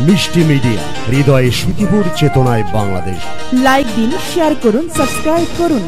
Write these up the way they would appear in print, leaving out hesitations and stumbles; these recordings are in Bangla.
মিষ্টি মিডিয়া, হৃদয়ে সুখীপুর, চেতনায় বাংলাদেশ। লাইক দিন, শেয়ার করুন, সাবস্ক্রাইব করুন।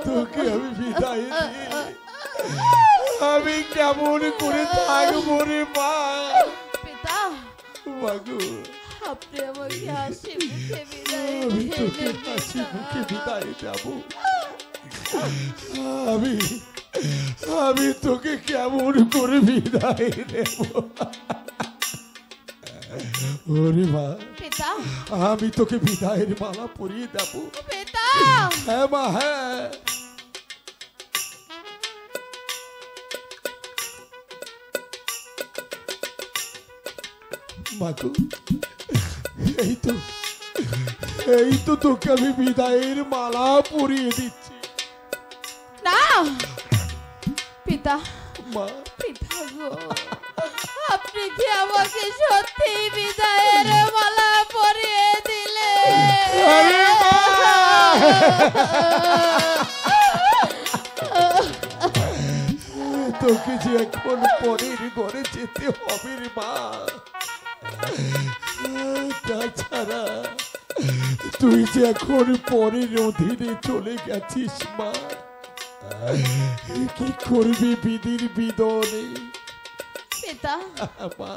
তোকে আমি বিদায় আমি কেমন করে থাকবো রে মা? পিতা, মাগো আপনি আমাকে হাসি মুখে বিদায় আমি তোকে হাসি মুখে বিদায় দেব। আমি তোকে কেমন করে বিদায় দেব? ওরে মা, পিতা আমি তোকে বিদায়ের মালা পরিয়ে দেব। পিতা হ্যাঁ মা, হ্যাঁ। মাগো, এই তো তোকে আমি বিদায়ের মালা পরিয়ে দিচ্ছি। না পিতা মা, পিতা গো, আপনি কি আমাকে সত্যি বিদায়ের মালা পরিয়ে দিলে? আরে মা! তোকে যে এখন পরের ঘরে যেতে হবে রে মা। তাছাড়া তুই যে এখন পরের অধীনে চলে গেছিস মা। কি করবি বিধির বিদনে পিতা মা?